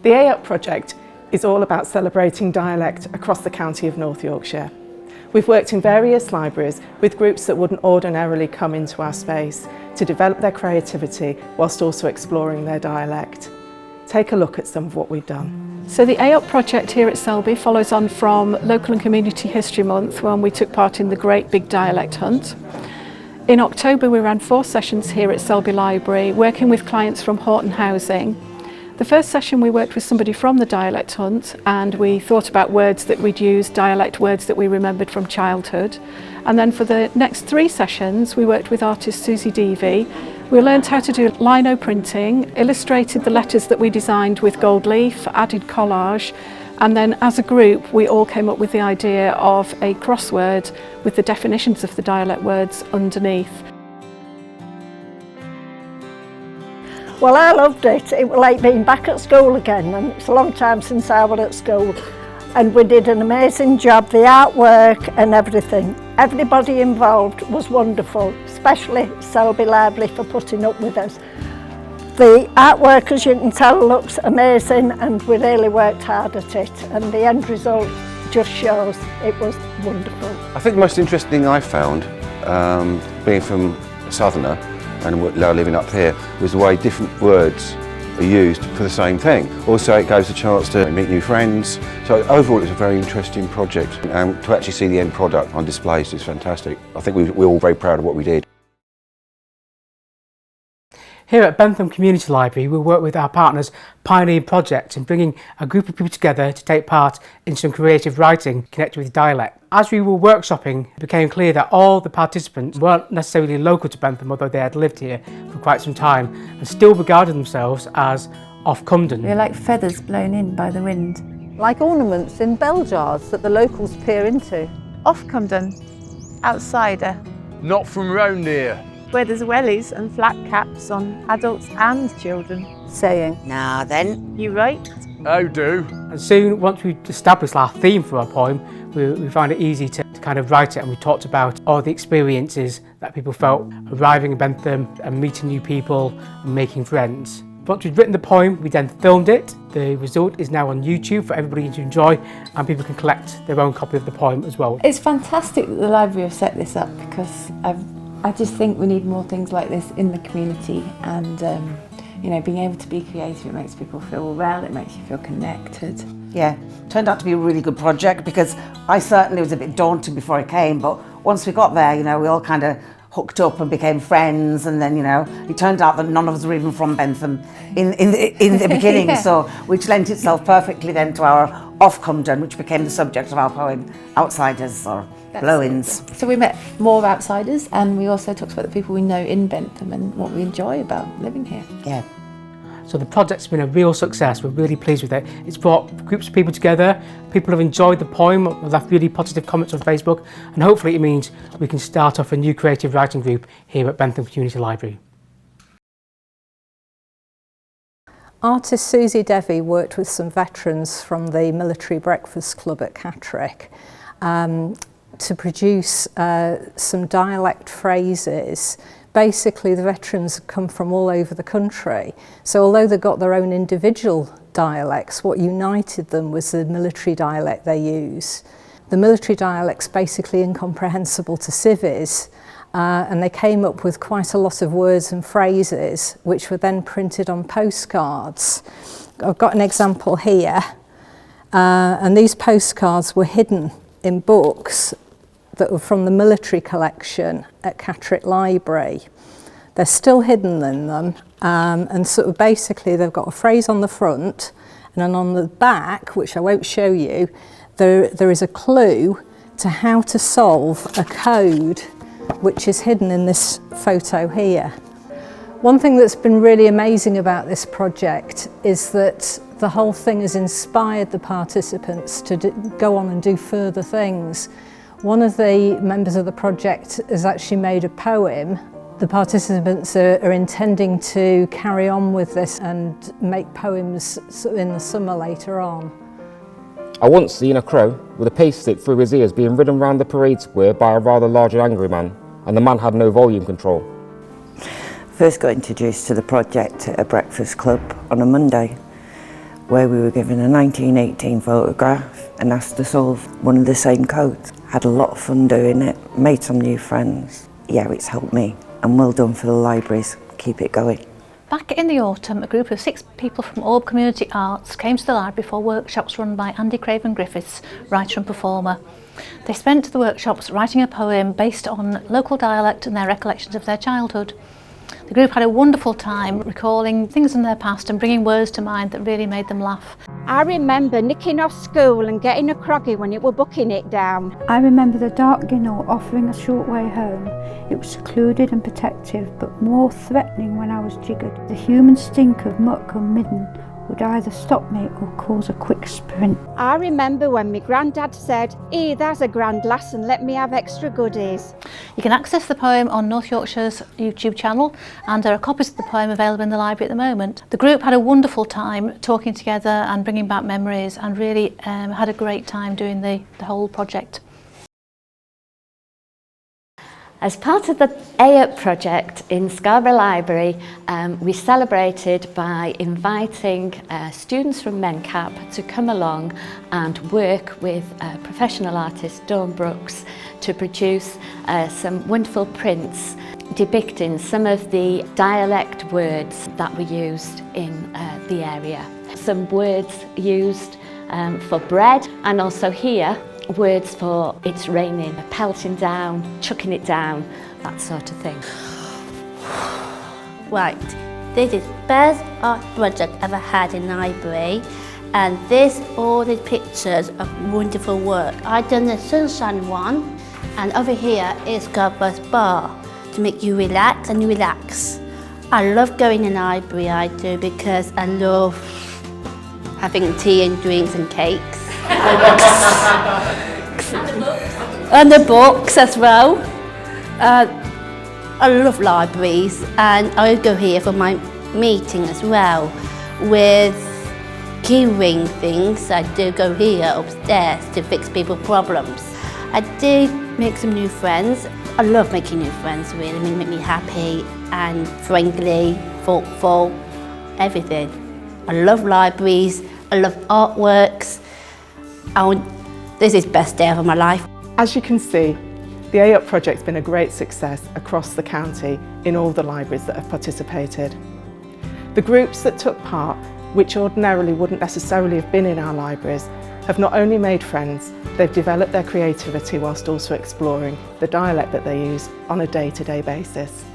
The AUP project is all about celebrating dialect across the county of North Yorkshire. We've worked in various libraries with groups that wouldn't ordinarily come into our space to develop their creativity whilst also exploring their dialect. Take a look at some of what we've done. So the AUP project here at Selby follows on from Local and Community History Month, when we took part in the Great Big Dialect Hunt. In October we ran 4 sessions here at Selby Library, working with clients from Horton Housing. The first session we worked with somebody from the Dialect Hunt, and we thought about words that we'd use, dialect words that we remembered from childhood. And then for the next 3 sessions we worked with artist Susie Devey. We learned how to do lino printing, illustrated the letters that we designed with gold leaf, added collage, and then as a group we all came up with the idea of a crossword with the definitions of the dialect words underneath. Well, I loved it. It was like being back at school again, and it's a long time since I was at school. And we did an amazing job, the artwork and everything. Everybody involved was wonderful, especially Selby Library for putting up with us. The artwork, as you can tell, looks amazing, and we really worked hard at it, and the end result just shows it was wonderful. I think the most interesting thing I found, being from a southerner and now living up here, was the way different words are used for the same thing. Also, it gives a chance to meet new friends. So overall, it's a very interesting project, and to actually see the end product on displays is fantastic. I think we're all very proud of what we did. Here at Bentham Community Library, we work with our partners Pioneer Project in bringing a group of people together to take part in some creative writing connected with dialect. As we were workshopping, it became clear that all the participants weren't necessarily local to Bentham, although they had lived here for quite some time, and still regarded themselves as off Cumden. They're like feathers blown in by the wind. Like ornaments in bell jars that the locals peer into. Off Cumden, outsider. Not from round here. Where there's wellies and flat caps on adults and children. Saying, "Now then." You right? Oh, do. And soon, once we established our theme for our poem, we found it easy to kind of write it, and we talked about all the experiences that people felt arriving in Bentham and meeting new people and making friends. Once we'd written the poem, we then filmed it. The result is now on YouTube for everybody to enjoy, and people can collect their own copy of the poem as well. It's fantastic that the library have set this up, because I just think we need more things like this in the community, and you know, being able to be creative, it makes people feel well, it makes you feel connected. Yeah, turned out to be a really good project, because I certainly was a bit daunting before I came, but once we got there, you know, we all kind of hooked up and became friends, and then, you know, it turned out that none of us were even from Bentham in the beginning, yeah. So which lent itself perfectly then to our Off Cumden, which became the subject of our poem, Outsiders or Blow-ins. So we met more outsiders, and we also talked about the people we know in Bentham and what we enjoy about living here. Yeah. So the project's been a real success. We're really pleased with it. It's brought groups of people together. People have enjoyed the poem, have left really positive comments on Facebook, and hopefully it means we can start off a new creative writing group here at Bentham Community Library. Artist Susie Devey worked with some veterans from the Military Breakfast Club at Catterick to produce some dialect phrases. Basically, the veterans come from all over the country, so although they got their own individual dialects, what united them was the military dialect they use. The military dialect's basically incomprehensible to civvies, and they came up with quite a lot of words and phrases which were then printed on postcards. I've got an example here, and these postcards were hidden in books that were from the military collection at Catterick Library. They're still hidden in them, and sort of basically they've got a phrase on the front, and then on the back, which I won't show you, there is a clue to how to solve a code which is hidden in this photo here. One thing that's been really amazing about this project is that the whole thing has inspired the participants to go on and do further things. One of the members of the project has actually made a poem. The participants are intending to carry on with this and make poems in the summer later on. I once seen a crow with a paste stick through his ears being ridden round the parade square by a rather large and angry man, and the man had no volume control. First got introduced to the project at a breakfast club on a Monday. where we were given a 1918 photograph and asked to solve one of the same codes. Had a lot of fun doing it, made some new friends. Yeah, it's helped me, and well done for the libraries. Keep it going. Back in the autumn, a group of 6 people from Orb Community Arts came to the library for workshops run by Andy Craven-Griffiths, writer and performer. They spent the workshops writing a poem based on local dialect and their recollections of their childhood. The group had a wonderful time recalling things in their past and bringing words to mind that really made them laugh. I remember nicking off school and getting a croggy when it were bucking it down. I remember the dark ginnel offering a short way home. It was secluded and protective, but more threatening when I was jiggered. The human stink of muck and midden would either stop me or cause a quick sprint. I remember when my granddad said, there's a grand lass and let me have extra goodies. You can access the poem on North Yorkshire's YouTube channel, and there are copies of the poem available in the library at the moment. The group had a wonderful time talking together and bringing back memories, and really had a great time doing the whole project. As part of the AUP project in Scarborough Library, we celebrated by inviting students from MENCAP to come along and work with professional artist Dawn Brooks to produce some wonderful prints depicting some of the dialect words that were used in the area. Some words used for bread, and also here words for it's raining, pelting down, chucking it down, that sort of thing. Right, this is best art project I've ever had in library, and this all the pictures of wonderful work. I've done the sunshine one, and over here is Scarborough's bar to make you relax and relax. I love going in the library, I do, because I love having tea and drinks and cakes. And the books as well. I love libraries, and I go here for my meeting as well with keyring things. I do go here upstairs to fix people's problems. I do make some new friends. I love making new friends, really. They make me happy and friendly, thoughtful, everything. I love libraries, I love artworks. This is the best day of my life. As you can see, the AUP project's been a great success across the county in all the libraries that have participated. The groups that took part, which ordinarily wouldn't necessarily have been in our libraries, have not only made friends, they've developed their creativity whilst also exploring the dialect that they use on a day-to-day basis.